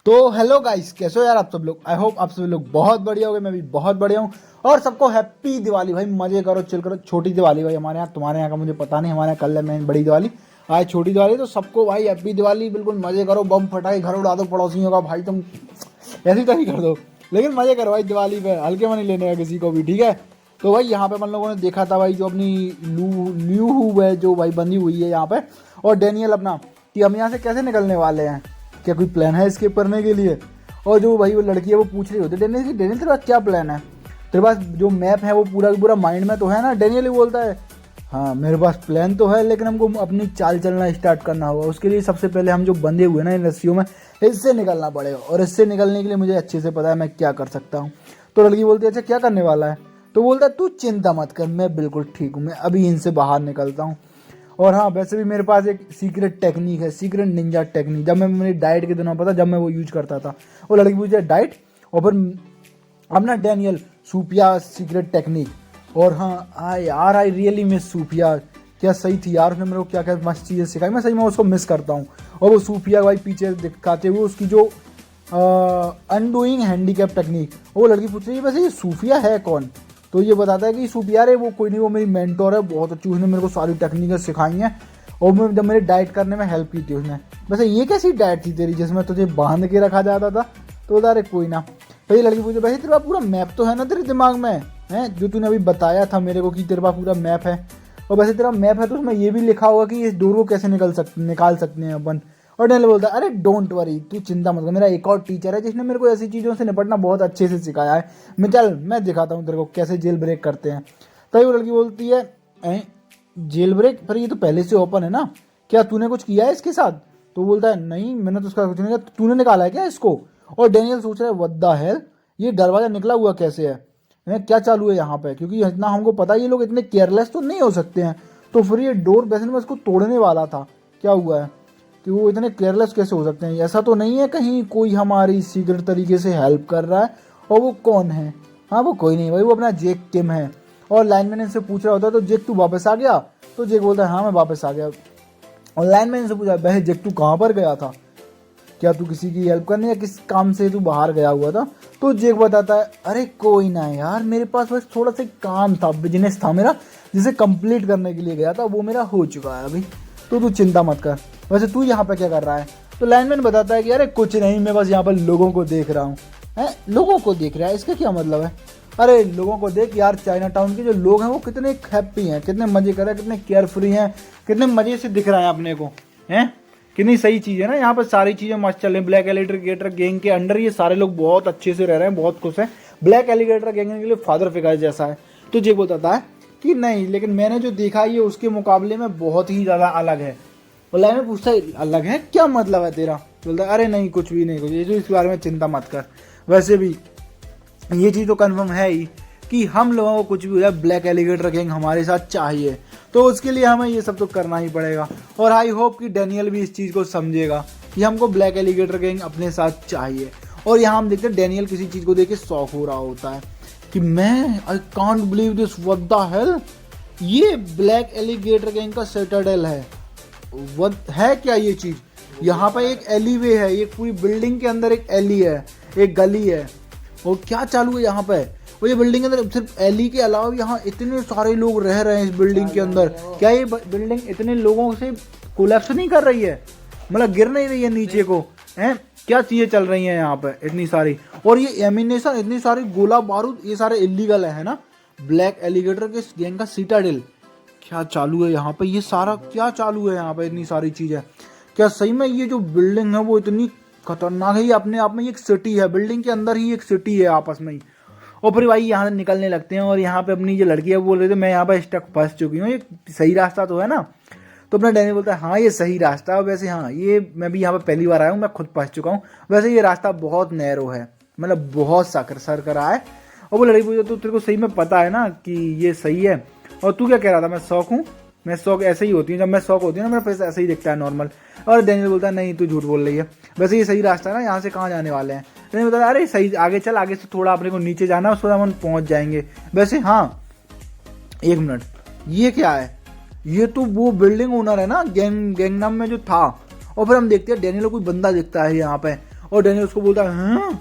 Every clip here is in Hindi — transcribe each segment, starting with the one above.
तो हेलो गाइस, कैसे हो यार आप सब लोग। आई होप आप सभी लोग बहुत बढ़िया हो गए। मैं भी बहुत बढ़िया हूँ। और सबको हैप्पी दिवाली भाई। मजे करो, चिल करो। छोटी दिवाली भाई हमारे यहाँ, तुम्हारे यहाँ का मुझे पता नहीं। हमारे यहाँ कल है मैं बड़ी दिवाली, आज छोटी दिवाली। तो सबको भाई हैप्पी दिवाली। बिल्कुल मजे करो, बम फटाके घर उड़ा दो पड़ोसियों का भाई। तुम ऐसी तो नहीं कर दो, लेकिन मजे करो भाई दिवाली पे। हल्के में नहीं लेने का किसी को भी, ठीक है। तो भाई यहाँ पे हम लोगों ने देखा था भाई, जो अपनी ल्यू है जो भाई बंधी हुई है यहाँ पे, और डेनियल अपना, कि हम यहाँ से कैसे निकलने वाले हैं। क्या कोई प्लान है escape करने के लिए। और जो भाई वो लड़की है वो पूछ रही होती है डेनियल की, डेनियल तेरे पास क्या प्लान है, तेरे पास जो मैप है वो पूरा पूरा माइंड में तो है ना। डेनियल ही बोलता है हाँ मेरे पास प्लान तो है, लेकिन हमको अपनी चाल चलना स्टार्ट करना होगा। उसके लिए सबसे पहले हम जो बंधे हुए ना इन रस्सियों में, इससे निकलना पड़ेगा। और इससे निकलने के लिए मुझे अच्छे से पता है मैं क्या कर सकता हूँ। तो लड़की बोलती है अच्छा क्या करने वाला है। तो बोलता है तू चिंता मत कर, मैं बिल्कुल ठीक हूँ, मैं अभी इनसे बाहर निकलता हूँ। और हाँ वैसे भी मेरे पास एक सीक्रेट टेक्निक है, सीक्रेट निंजा टेक्निक। जब मैं मेरी डाइट के दिनों पता जब मैं वो यूज करता था। वो लड़की पूछे डाइट, और फिर अपना डेनियल सूपिया सीक्रेट टेक्निक। और हाँ आई यार, आई रियली मिस सूपिया। क्या सही थी यार, उसने मेरे को क्या क्या मस्त चीज़ें सिखाई। मैं सही में उसको मिस करता हूँ। और वो सूपिया भाई पीछे दिखाते हुए उसकी जो अनडूइंग हैंडीकैप टेक्निक। वो लड़की पूछ रही है वैसे ये सूफिया है कौन। तो ये बताता है कि सूफिया रे वो कोई नहीं, वो मेरी मेंटोर है, बहुत अच्छी, उसने मेरे को सारी टेक्निकें सिखाई हैं। और मैं जब मेरी डाइट करने में हेल्प की थी उसने। वैसे ये कैसी डाइट थी तेरी जिसमें तुझे बांध के रखा जाता था। तो बता रहे कोई ना। तो ये लड़की पूछे वैसे तेरे पास पूरा मैप तो है ना तेरे दिमाग में, है जो तूने अभी बताया था मेरे को कि तेरे पास पूरा मैप है। और वैसे तेरा मैप है तो उसमें ये भी लिखा होगा कि इस डोर को कैसे निकाल सकते हैं अपन। और डेनियल बोलता है अरे डोंट वरी, तू चिंता मत कर, मेरा एक और टीचर है जिसने मेरे को ऐसी चीज़ों से निपटना बहुत अच्छे से सिखाया है। मैं दिखाता हूँ तेरे को कैसे जेल ब्रेक करते हैं। तभी वो लड़की बोलती है जेल ब्रेक पर ये तो पहले से ओपन है ना, क्या तूने कुछ किया है इसके साथ। तो बोलता है नहीं मैंने तो उसका कुछ नहीं किया, तूने निकाला है क्या इसको। और डेनियल सोच रहा है व्हाट द हेल, ये दरवाजा निकला हुआ कैसे है, क्या चालू है यहाँ पे। क्योंकि इतना हमको पता है ये लोग इतने केयरलेस तो नहीं हो सकते हैं। तो फिर ये डोर वैसे मैं इसको तोड़ने वाला था, क्या हुआ है कि वो इतने केयरलेस कैसे हो सकते हैं। ऐसा तो नहीं है कहीं कोई हमारी सीक्रेट तरीके से हेल्प कर रहा है। और वो कौन है। हाँ वो कोई नहीं भाई, वो अपना जेक किम है। और लाइनमैन इनसे पूछ रहा होता है तो जेक तू वापस आ गया। तो जेक बोलता है हाँ मैं वापस आ गया। और लाइनमैन इनसे पूछा वह जेक तू कहाँ पर गया था, क्या तू किसी की हेल्प करने या किस काम से तू बाहर गया हुआ था। तो जेक बताता है अरे कोई ना यार, मेरे पास बस थोड़ा सा काम था, बिजनेस था मेरा, जिसे कंप्लीट करने के लिए गया था, वो मेरा हो चुका है अभी। तो तू चिंता मत कर। वैसे तू यहाँ पे क्या कर रहा है। तो लाइनमैन बताता है कि अरे कुछ नहीं, मैं बस यहाँ पर लोगों को देख रहा हूँ। है लोगों को देख रहा है, इसका क्या मतलब है। अरे लोगों को देख यार, चाइना टाउन के जो लोग हैं वो कितने हैप्पी हैं, कितने मजे कर रहे हैं, कितने केयर फ्री हैं, कितने मजे से दिख रहा है अपने को। हैं कितनी सही चीज़ है ना, यहाँ पर सारी चीज़ें मस्त चल रही हैं। ब्लैक एलिगेटर गैंग के अंडर ये सारे लोग बहुत अच्छे से रह रहे हैं, बहुत खुश हैं। ब्लैक एलिगेटर गैंग के लिए फादर फिगर जैसा है। तो ये बताता है कि नहीं, लेकिन मैंने जो देखा ये उसके मुकाबले में बहुत ही ज़्यादा अलग है। और लाइन में पूछता है अलग है क्या मतलब है तेरा। बोलता है अरे नहीं कुछ भी नहीं, कुछ ये जो इस बारे में चिंता मत कर। वैसे भी ये चीज़ तो कन्फर्म है ही कि हम लोगों को कुछ भी हो जाए ब्लैक एलिगेटर गैंग हमारे साथ चाहिए। तो उसके लिए हमें ये सब तो करना ही पड़ेगा। और आई होप कि डेनियल भी इस चीज़ को समझेगा कि हमको ब्लैक एलिगेटर गैंग अपने साथ चाहिए। और यहाँ हम देखते हैं डेनियल किसी चीज़ को देख के शॉक हो रहा होता है कि मैं I can't believe this, what the hell, ये ब्लैक एलिगेटर गैंग का सिटाडेल है। है क्या ये चीज़। यहाँ पर एक एलीवे है, एक पूरी बिल्डिंग के अंदर एक एली है, एक गली है। और क्या चालू है यहाँ पे। और ये बिल्डिंग के अंदर सिर्फ एली के अलावा यहाँ इतने सारे लोग रह रहे हैं इस बिल्डिंग के अंदर। क्या ये बिल्डिंग इतने लोगों से कोलैप्स नहीं कर रही है, मतलब गिर नहीं रही है नीचे को। हैं क्या चीज़ें चल रही हैं यहाँ पे इतनी सारी। और ये एमिनेशन, इतनी सारी गोला बारूद, ये सारे इलीगल है ना। ब्लैक एलिगेटर के गैंग का सीटाडेल क्या चालू है यहाँ पे, ये सारा क्या चालू है यहाँ पे, इतनी सारी चीज़ें। क्या सही में ये जो बिल्डिंग है वो इतनी खतरनाक है, ये अपने आप में एक सिटी है, बिल्डिंग के अंदर ही एक सिटी है आपस में ही। और फिर भाई यहाँ से निकलने लगते हैं। और यहाँ पे अपनी जो लड़की है वो बोल रही थी मैं यहाँ पर स्टक फंस चुकी हूँ, ये सही रास्ता तो है ना। तो अपना डैनी बोलता है हाँ ये सही रास्ता है, वैसे हाँ ये मैं भी यहाँ पे पहली बार आया हूँ, मैं खुद फंस चुका हूँ। वैसे ये रास्ता बहुत नैरो है, मतलब बहुत सरकरा है। और वो लड़की पूछती तो तेरे को सही में पता है ना कि ये सही है। और तू क्या कह रहा था मैं शौक हूँ। मैं शौक ऐसे ही होती है, जब मैं शौक होती है ना मेरा फेस ऐसे ही दिखता है नॉर्मल। और डेनियल बोलता है नहीं तू झूठ बोल रही है, वैसे ये सही रास्ता है ना, यहाँ से कहाँ जाने वाले हैं। डेनियल बोलता है अरे सही आगे चल, आगे से थोड़ा अपने को नीचे जाना है, उसके बाद हम पहुँच जाएंगे। वैसे हाँ एक मिनट, ये क्या है, ये तो वो बिल्डिंग ओनर है ना गैंगनम में जो था। और फिर हम देखते हैं डेनियल को कोई बंदा दिखता है यहाँ पे। और डैनियल उसको बोलता है हाँ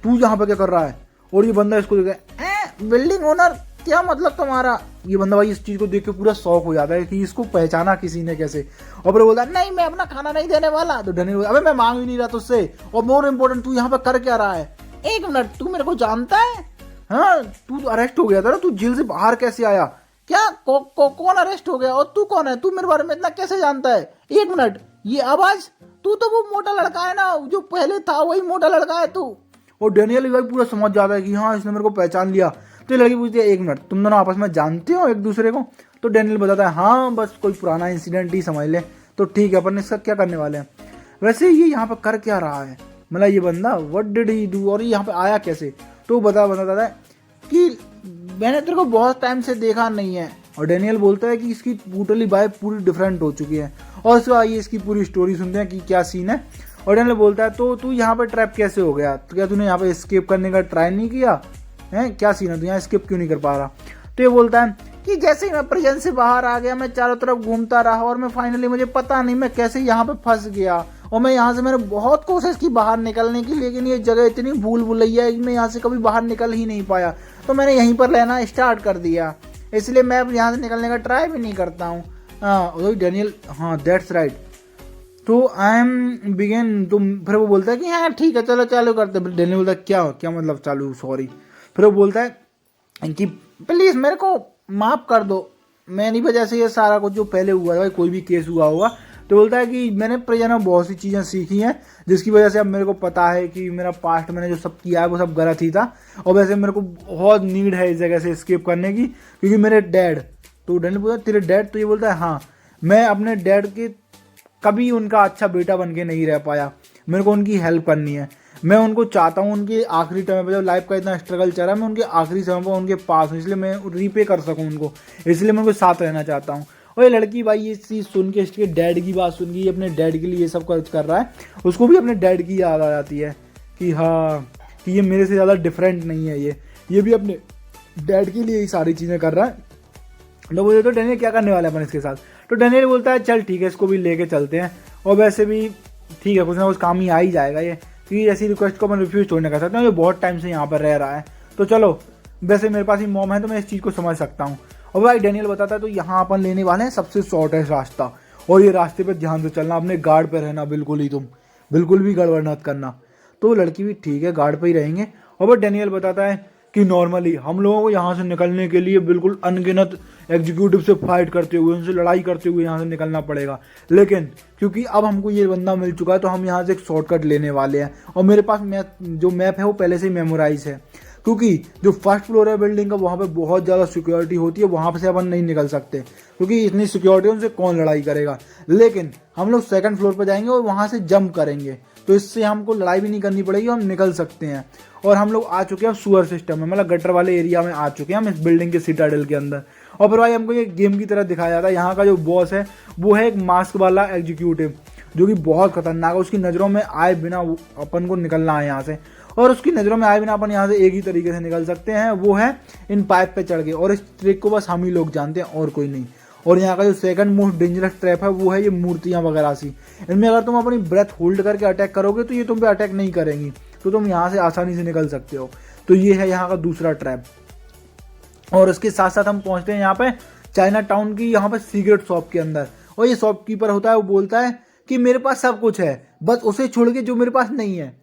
तू यहाँ पे क्या कर रहा है। और ये बंदा इसको देखता है बिल्डिंग ओनर क्या मतलब तुम्हारा। ये बंदा भाई इस चीज को देख के पूरा शौक हो जाता है कि इसको पहचाना किसी ने कैसे। और फिर बोलता है नहीं मैं अपना खाना नहीं देने वाला। तो डैनियल बोलता अबे मैं मांग ही नहीं रहा तुझसे, और मोर इम्पोर्टेंट तू यहाँ पे कर क्या रहा है। एक मिनट तू मेरे को जानता है। हाँ तू अरेस्ट हो गया था ना, तू जेल से बाहर कैसे आया। क्या कौन अरेस्ट हो गया और तू कौन है, तू मेरे बारे में इतना कैसे जानता है। एक मिनट ये आवाज, तू तो वो मोटा लड़का है ना जो पहले था, वही मोटा लड़का है तू। और डैनियल भाई पूरा समझ जाता है कि हाँ इसने मेरे को पहचान लिया। तो ये लड़की पूछती है एक मिनट तुम दोनों आपस में जानते हो एक दूसरे को। तो डैनियल बताता है हाँ बस कोई पुराना इंसिडेंट ही समझ ले। तो ठीक है अपन इसका क्या करने वाले हैं। वैसे ये यहाँ पर कर क्या रहा है, मतलब ये बंदा व्हाट डिड ही डू, और ये यहाँ पे आया कैसे। तो बताता है कि मैंने तेरे को बहुत टाइम से देखा नहीं है। और डैनियल बोलता है कि इसकी टोटली वाइब पूरी डिफरेंट हो चुकी है। और उसके बाद ये इसकी पूरी स्टोरी सुनते हैं कि क्या सीन है। और डैनियल बोलता है तो तू यहाँ पे ट्रैप कैसे हो गया, तो क्या तूने यहाँ पे एस्केप करने का ट्राई नहीं किया है, क्या सीन है तू यहाँ एस्केप क्यों नहीं कर पा रहा। तो ये बोलता है कि जैसे ही मैं प्रिजन से बाहर आ गया मैं चारों तरफ घूमता रहा और मैं फाइनली मुझे पता नहीं मैं कैसे यहाँ पे फंस गया। और मैं यहाँ से मैंने बहुत कोशिश की बाहर निकलने की, लेकिन ये जगह इतनी भूल भुलैया है कि मैं यहाँ से कभी बाहर निकल ही नहीं पाया। तो मैंने यहीं पर रहना स्टार्ट कर दिया, इसलिए मैं अब यहाँ से निकलने का ट्राई भी नहीं करता हूँ। हाँ डैनियल हाँ दैट्स राइट। तो आई एम बिगेन। तो फिर वो बोलता है कि हाँ ठीक है चलो चालू करते। डैनियल बोलता है क्या क्या मतलब चालू, सॉरी। फिर वो बोलता है कि प्लीज़ मेरे को माफ़ कर दो, मेरी वजह से ये सारा कुछ जो पहले हुआ है कोई भी केस हुआ होगा। तो बोलता है कि मैंने प्रिजन में बहुत सी चीज़ें सीखी हैं जिसकी वजह से अब मेरे को पता है कि मेरा पास्ट मैंने जो सब किया है वो सब गलत ही था। और वैसे मेरे को बहुत नीड है इस जगह से एस्केप करने की, क्योंकि मेरे डैड। तो डैनियल बोलता है तेरे डैड, तो ये बोलता है हाँ मैं अपने डैड के कभी उनका अच्छा बेटा बन के नहीं रह पाया, मेरे को उनकी हेल्प करनी है। मैं उनको चाहता हूँ उनके आखिरी टाइम पे जब लाइफ का इतना स्ट्रगल चल रहा है मैं उनके आखिरी समय पर उनके पास हूँ, इसलिए मैं रीपे कर सकूँ उनको, इसलिए मैं उनके साथ रहना चाहता हूँ। और ये लड़की भाई ये चीज़ सुन के इसके डैड की बात सुन के अपने डैड के लिए ये सब कर रहा है। उसको भी अपने डैड की याद आ जाती है कि हाँ कि ये मेरे से ज़्यादा डिफरेंट नहीं है, ये भी अपने डैड के लिए ही सारी चीज़ें कर रहा है। तो बोले तो डैनियल क्या करने वाला है अपन इसके साथ। तो डैनियल बोलता है चल ठीक है इसको भी लेके चलते हैं, और वैसे भी ठीक है कुछ ना कुछ काम ही आ ही जाएगा ये, क्योंकि ऐसी रिक्वेस्ट को अपन रिफ्यूज थोड़ी ना कर सकते हैं, ये बहुत टाइम से यहाँ पर रह रहा है। तो चलो वैसे मेरे पास ही मॉम है तो मैं इस चीज़ को समझ सकता हूँ। और भाई डैनियल बताता है तो यहाँ अपन लेने वाले हैं सबसे शॉर्टेस्ट रास्ता, और ये रास्ते पे ध्यान से चलना, अपने गार्ड पे रहना बिल्कुल ही, तुम बिल्कुल भी गड़बड़ मत करना। तो लड़की भी ठीक है गार्ड पे ही रहेंगे। और भाई डैनियल बताता है कि नॉर्मली हम लोगों को यहाँ से निकलने के लिए बिल्कुल अनगिनत एग्जीक्यूटिव से फाइट करते हुए उनसे लड़ाई करते हुए यहाँ से निकलना पड़ेगा, लेकिन क्योंकि अब हमको ये बंदा मिल चुका है तो हम यहाँ से एक शॉर्टकट लेने वाले हैं। और मेरे पास जो मैप है वो पहले से ही मेमोराइज है, क्योंकि जो फर्स्ट फ्लोर है बिल्डिंग का वहाँ पे बहुत ज़्यादा सिक्योरिटी होती है, वहाँ से अपन नहीं निकल सकते क्योंकि इतनी सिक्योरिटी उनसे कौन लड़ाई करेगा। लेकिन हम लोग सेकंड फ्लोर पर जाएंगे और वहाँ से जंप करेंगे, तो इससे हमको लड़ाई भी नहीं करनी पड़ेगी, हम निकल सकते हैं। और हम लोग आ चुके हैं सुअर सिस्टम में, मतलब गटर वाले एरिया में आ चुके हैं हम, इस बिल्डिंग के सिटाडेल के अंदर। और फिर भाई हमको ये गेम की तरह दिखाया जाता है। यहाँ का जो बॉस है वो है एक मास्क वाला एग्जीक्यूटिव जो कि बहुत खतरनाक है। उसकी नज़रों में आए बिना अपन को निकलना है यहाँ से, और उसकी नज़रों में आए बिना अपन यहाँ से एक ही तरीके से निकल सकते हैं, वो है इन पाइप पे चढ़ के। और इस ट्रिक को बस हम ही लोग जानते हैं और कोई नहीं। और यहाँ का जो सेकंड मोस्ट डेंजरस ट्रैप है वो है ये मूर्तियाँ वगैरह सी। इनमें अगर तुम अपनी ब्रेथ होल्ड करके अटैक करोगे तो ये तुम पे अटैक नहीं करेंगी, तो तुम यहाँ से आसानी से निकल सकते हो। तो ये है यहाँ का दूसरा ट्रैप। और उसके साथ साथ हम पहुँचते हैं यहाँ पे चाइना टाउन की यहाँ पे सीक्रेट शॉप के अंदर। और ये शॉपकीपर होता है वो बोलता है कि मेरे पास सब कुछ है, बस उसे छोड़ के जो मेरे पास नहीं है।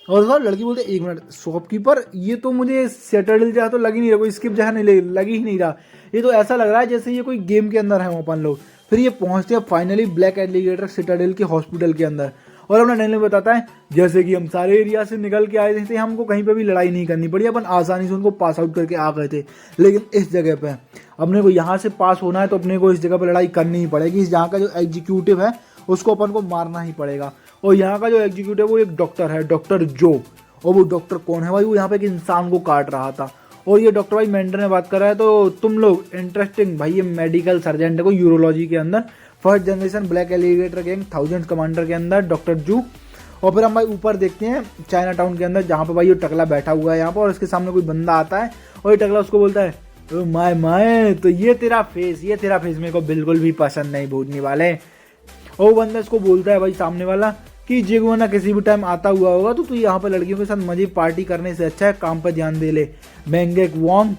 और लड़की बोलते एक मिनट शॉपकीपर, ये तो मुझे सैटरडे जैसा तो लग ही नहीं रहा, कोई स्किप जैसा नहीं लग ही नहीं रहा, ये तो ऐसा लग रहा है जैसे ये कोई गेम के अंदर है अपन लोग। फिर ये पहुंचते हैं फाइनली ब्लैक एलिगेटर सिटाडेल के हॉस्पिटल के अंदर। और अपना डैनियल बताता है जैसे कि हम सारे एरिया से निकल के आए थे, हमको कहीं पे भी लड़ाई नहीं करनी पड़ी, अपन आसानी से उनको पास आउट करके आ गए थे। लेकिन इस जगह पे अपने को यहाँ से पास होना है तो अपने को इस जगह पर लड़ाई करनी ही पड़ेगी। यहाँ का जो एग्जीक्यूटिव है उसको अपन को मारना ही पड़ेगा। और यहाँ का जो एग्जीक्यूटिव वो एक डॉक्टर है, डॉक्टर जो। और वो डॉक्टर कौन है भाई, वो यहाँ पे एक इंसान को काट रहा था। और ये डॉक्टर भाई मेंटर ने बात कर रहा है, तो तुम लोग इंटरेस्टिंग भाई, ये मेडिकल सर्जन है को यूरोलॉजी के अंदर, first generation black alligator gang 1000 commander के अंदर डॉक्टर जू। और फिर हम भाई ऊपर देखते हैं चाइना टाउन के अंदर जहाँ पे भाई ये टकला बैठा हुआ है यहाँ पर, और इसके सामने कोई बंदा आता है और ये टकला उसको बोलता है माय माय, तो ये तेरा फेस मेरे को बिल्कुल भी पसंद नहीं, भूलने वाले। और वो बंदा इसको बोलता है भाई सामने वाला कि जेगुआना किसी भी टाइम आता हुआ होगा तो तू यहाँ पर लड़कियों के साथ मजे पार्टी करने से अच्छा है काम पर ध्यान दे ले। बैंगेक वॉन्ग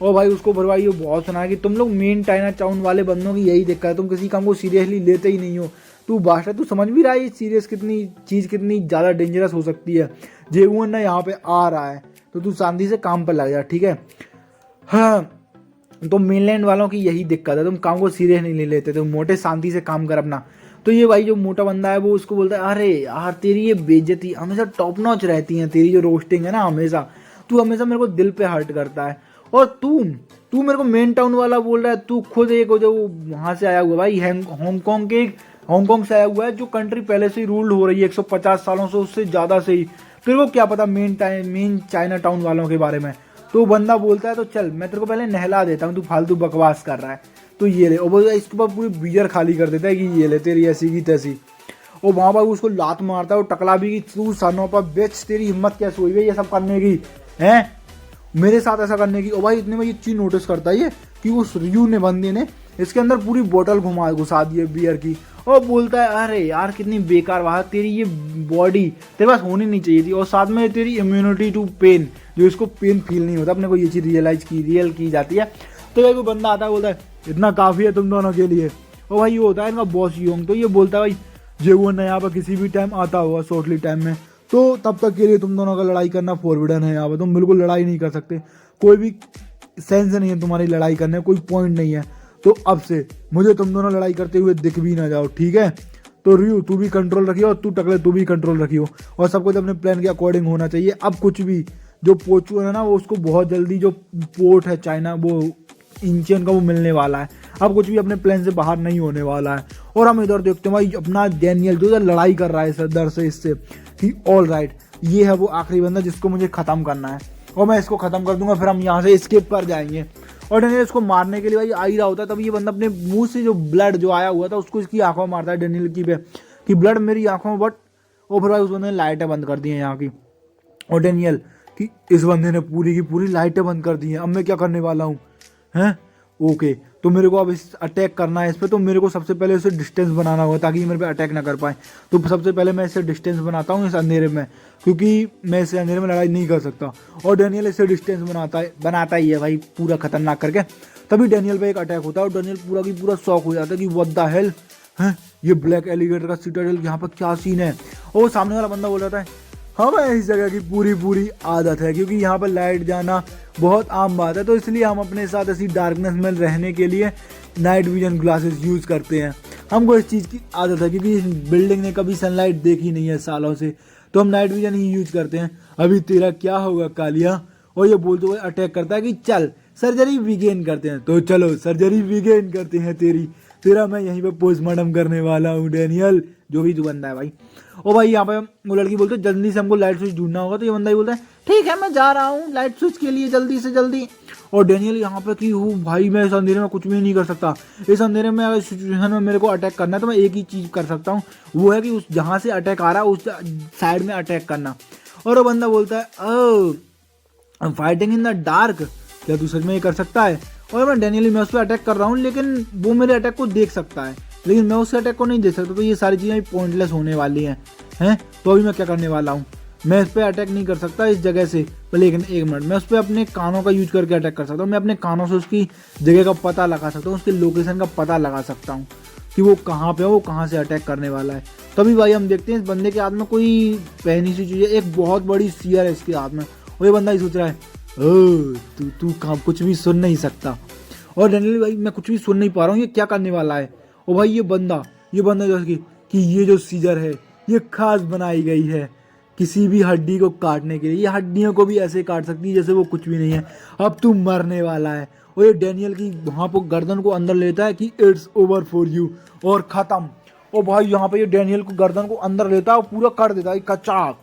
और भाई उसको फिर भाई ये बहुत सुना है कि तुम लोग मेन चाइना टाउन वाले बंदों की यही दिक्कत है, तुम किसी काम को सीरियसली लेते ही नहीं हो। तू भाषा तू समझ भी रहा है ये सीरियस कितनी चीज़ कितनी ज़्यादा डेंजरस हो सकती है। जेगुआना यहाँ पे आ रहा है तो तू शांति से काम पर लग जा, ठीक है। हाँ तो मेनलैंड वालों की यही दिक्कत है, तुम काम को सीरियस नहीं लेते, तुम मोटे शांति से काम कर अपना। तो ये भाई जो मोटा बंदा है वो उसको बोलता है अरे यार तेरी ये बेइज्जती हमेशा टॉप नॉच रहती है, तेरी जो रोस्टिंग है ना हमेशा, तू हमेशा मेरे को दिल पे हर्ट करता है। और तू मेरे को मेन टाउन वाला बोल रहा है, तू खुद एक जो वहाँ से आया हुआ भाई हांगकांग से आया हुआ है जो कंट्री पहले से ही रूल्ड हो रही है 150 सालों से, उससे ज़्यादा से ही। तेरे को क्या पता मेन चाइना टाउन वालों के बारे में। तो बंदा बोलता है तो चल मैं तेरे को पहले नहला देता हूँ, तू फालतू बकवास कर रहा है तो ये ले। और वो इसके बाद पूरी बीजर खाली कर देता है कि ये ले तेरी ऐसी की तैसी। और वहाँ पर उसको लात मारता है और टकला भी कि तू सनों पर बेच, तेरी हिम्मत कैसे हुई है ये सब करने की, हैं मेरे साथ ऐसा करने की। और भाई इतने में ये चीज़ नोटिस करता है कि उस रियू ने बंदे ने इसके अंदर पूरी बोतल घुसा दी है बियर की। और बोलता है अरे यार कितनी बेकार बात, तेरी ये बॉडी तेरे पास होनी नहीं चाहिए थी, और साथ में तेरी इम्यूनिटी टू पेन, जो इसको पेन फील नहीं होता, अपने को ये चीज़ रियल की जाती है। तो भाई कोई बंदा आता है बोलता है इतना काफ़ी है तुम दोनों के लिए। और भाई ये होता है इनका बॉस योंग, तो ये बोलता है भाई जेगुआना यहाँ पर किसी भी टाइम आता हुआ शॉर्टली टाइम में, तो तब तक के लिए तुम दोनों का लड़ाई करना फॉरबिडन है। यहाँ पर तुम बिल्कुल लड़ाई नहीं कर सकते, कोई भी सेंस नहीं है तुम्हारी लड़ाई करने, कोई पॉइंट नहीं है। तो अब से मुझे तुम दोनों लड़ाई करते हुए दिख भी ना जाओ, ठीक है। तो रियू तू भी कंट्रोल रखियो और तू टकले तू भी कंट्रोल रखियो, और सब कुछ अपने प्लान के अकॉर्डिंग होना चाहिए। अब कुछ भी जो पोचू है ना वो उसको बहुत जल्दी जो पोर्ट है चाइना वो इंचियन का वो मिलने वाला है, अब कुछ भी अपने प्लान से बाहर नहीं होने वाला है। और हम इधर देखते हैं भाई अपना डैनियल जो इधर लड़ाई कर रहा है सरदार से इससे कि ऑल राइट ये है वो आखिरी बंदा जिसको मुझे ख़त्म करना है, और मैं इसको ख़त्म कर दूंगा, फिर हम यहाँ से स्केप कर जाएंगे। और डेनियल इसको मारने के लिए भाई आ ही रहा होता है, तब ये बंदा अपने मुंह से जो ब्लड जो आया हुआ था उसको इसकी आंखों में मारता है डेनियल की पे कि ब्लड मेरी आंखों में बट। और फिर भाई उस बंदे ने लाइटें बंद कर दी हैं यहाँ की, और डेनियल कि इस बंदे ने पूरी की पूरी लाइटें बंद कर दी हैं, अब मैं क्या करने वाला हूँ हैं। ओके तो मेरे को अब इस अटैक करना है इस पर, तो मेरे को सबसे पहले इसे डिस्टेंस बनाना होगा ताकि ये मेरे पे अटैक ना कर पाए। तो सबसे पहले मैं इसे डिस्टेंस बनाता हूँ इस अंधेरे में, क्योंकि मैं इस अंधेरे में लड़ाई नहीं कर सकता। और डेनियल इसे डिस्टेंस बनाता ही है भाई पूरा खतरनाक करके। तभी डेनियल पे एक अटैक होता है और डेनियल पूरा की पूरा शॉक हो जाता है कि व्हाट द हेल है, ये ब्लैक एलिगेटर का सिटाडेल यहाँ पर क्या सीन है। और सामने वाला बंदा बोल रहा था हाँ भाई इस जगह की पूरी आदत है, क्योंकि यहाँ पर लाइट जाना बहुत आम बात है, तो इसलिए हम अपने साथ ऐसी डार्कनेस में रहने के लिए नाइट विजन ग्लासेस यूज़ करते हैं। हमको इस चीज़ की आदत है क्योंकि इस बिल्डिंग ने कभी सनलाइट देखी नहीं है सालों से, तो हम नाइट विजन ही यूज करते हैं। अभी तेरा क्या होगा कालिया। और ये बोलते हुए अटैक करता है कि चल सर्जरी बिगेन करते हैं, तो चलो सर्जरी बिगेन करते हैं तेरा मैं यहीं पे पोस्टमार्टम करने वाला हूँ डेनियल, जो भी तू बंदा है भाई। और भाई यहाँ पे वो लड़की बोलते है जल्दी से हमको लाइट स्विच ढूंढना होगा, तो ये बंदा ही बोलता है ठीक है मैं जा रहा हूँ लाइट स्विच के लिए जल्दी से जल्दी। और डेनियल यहाँ पे कि भाई मैं इस अंधेरे में कुछ भी नहीं कर सकता, इस अंधेरे में अगर सिचुएशन में मेरे को अटैक करना है तो मैं एक ही चीज़ कर सकता हूँ, वो है कि उस जहाँ से अटैक आ रहा है उस साइड में अटैक करना। और वो बंदा बोलता है फाइटिंग इन द डार्क, क्या तू सच में ये कर सकता है। और मैं डेनियल मैं उस पर अटैक कर रहा हूँ लेकिन वो मेरे अटैक को देख सकता है लेकिन मैं उसके अटैक को नहीं देख सकता, तो ये सारी चीज़ें पॉइंटलेस होने वाली हैं। तो अभी मैं क्या करने वाला हूँ, मैं इस पर अटैक नहीं कर सकता इस जगह से, लेकिन एक मिनट मैं उस पर अपने कानों का यूज करके अटैक कर सकता हूँ। मैं अपने कानों से उसकी जगह का पता लगा सकता हूँ, उसके लोकेशन का पता लगा सकता हूँ कि वो कहाँ पे है, वो कहाँ से अटैक करने वाला है। तभी भाई हम देखते हैं इस बंदे के हाथ में कोई पहनी सी चीज़ है, एक बहुत बड़ी सियर है इसके हाथ में। और ये बंदा ही सोच रहा है तू कुछ भी सुन नहीं सकता। और डेनियल भाई मैं कुछ भी सुन नहीं पा रहा हूँ, ये क्या करने वाला है। और भाई ये बंदा जैसे कि ये जो सीजर है ये खास बनाई गई है किसी भी हड्डी को काटने के लिए, ये हड्डियों को भी ऐसे काट सकती है जैसे वो कुछ भी नहीं है। अब तू मरने वाला है। और ये डेनियल की वहाँ पर गर्दन को अंदर लेता है कि इट्स ओवर फॉर यू, और ख़त्म। और भाई यहाँ पे ये डेनियल को गर्दन को अंदर लेता है और पूरा कर देता है कचाक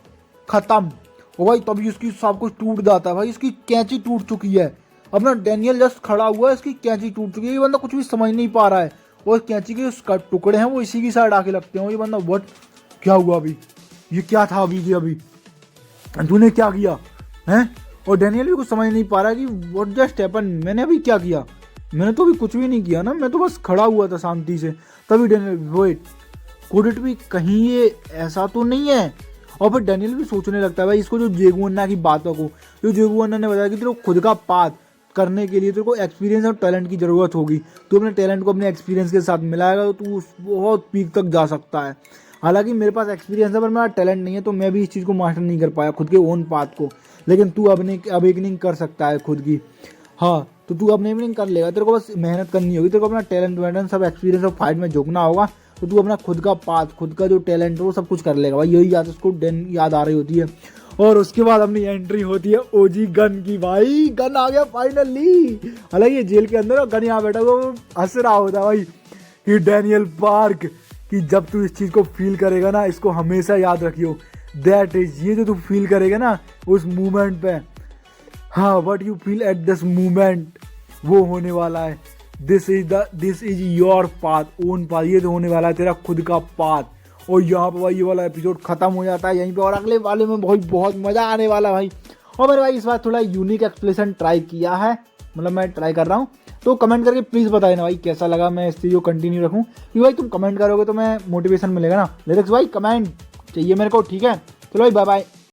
ख़त्म। और भाई तभी इसकी सब कुछ टूट जाता है, भाई इसकी कैंची टूट चुकी है। अपना डेनियल जस्ट खड़ा हुआ है, इसकी कैंची टूट चुकी है, ये बंदा कुछ भी समझ नहीं पा रहा है। और कैंची के उसका टुकड़े हैं वो इसी की साइड आके लगते हैं। ये बंदा व्हाट क्या हुआ अभी, ये क्या था अभी तूने क्या किया हैं। और डेनियल भी कुछ समझ नहीं पा रहा है कि व्हाट जस्ट हैपन, मैंने अभी क्या किया, मैंने तो अभी कुछ भी नहीं किया ना, मैं तो बस खड़ा हुआ था शांति से। तभी डेनियल वेट कुड इट भी कहीं ये ऐसा तो नहीं है। और फिर डैनियल भी सोचने लगता है भाई इसको, जो जेगू अन्ना की बातों को, जो जेगू अन्ना ने बताया कि तेरे को खुद का पाथ करने के लिए तेरे को एक्सपीरियंस और टैलेंट की ज़रूरत होगी। तू अपने टैलेंट को अपने एक्सपीरियंस के साथ मिलाएगा तो तू बहुत पीक तक जा सकता है। हालांकि मेरे पास एक्सपीरियंस है पर मेरा टैलेंट नहीं है, तो मैं भी इस चीज़ को मास्टर नहीं कर पाया खुद के ओन पाथ को। लेकिन तू अपने अवेकनिंग कर सकता है खुद की। हाँ, तो तू अपने अवेकनिंग कर लेगा। तेरे को बस मेहनत करनी होगी, तेरे को अपना टैलेंट वैलेंट सब एक्सपीरियंस और फाइट में झोंकना होगा, तो तू अपना खुद का पाथ, खुद का जो टैलेंट है वो सब कुछ कर लेगा भाई। यही याद उसको याद आ रही होती है। और उसके बाद अपनी एंट्री होती है ओजी गन की। भाई गन आ गया फाइनली। हालांकि ये जेल के अंदर और गन यहाँ बैठा हुआ हंस रहा होता है भाई कि डैनियल पार्क, कि जब तू इस चीज़ को फील करेगा ना, इसको हमेशा याद रखियो, दैट इज, ये जो तू फील करेगा ना उस मोमेंट पे, हाँ, what you feel at this moment, वो होने वाला है। This is your path, own path, ये तो होने वाला है तेरा खुद का पाथ। और यहाँ पे भाई ये वाला एपिसोड खत्म हो जाता है यहीं पे, और अगले वाले में भाई बहुत मजा आने वाला है भाई। और मेरे भाई इस बार थोड़ा यूनिक एक्सप्लेनेशन ट्राई किया है, मतलब मैं ट्राई कर रहा हूँ, तो कमेंट करके प्लीज़ बताए ना भाई कैसा लगा, मैं इस चीज़ को कंटिन्यू रखूँ, क्योंकि भाई तुम कमेंट करोगे तो मैं मोटिवेशन मिलेगा ना। लिरिक्स भाई कमेंट चाहिए मेरे को, ठीक है। चलो भाई बाय बाय।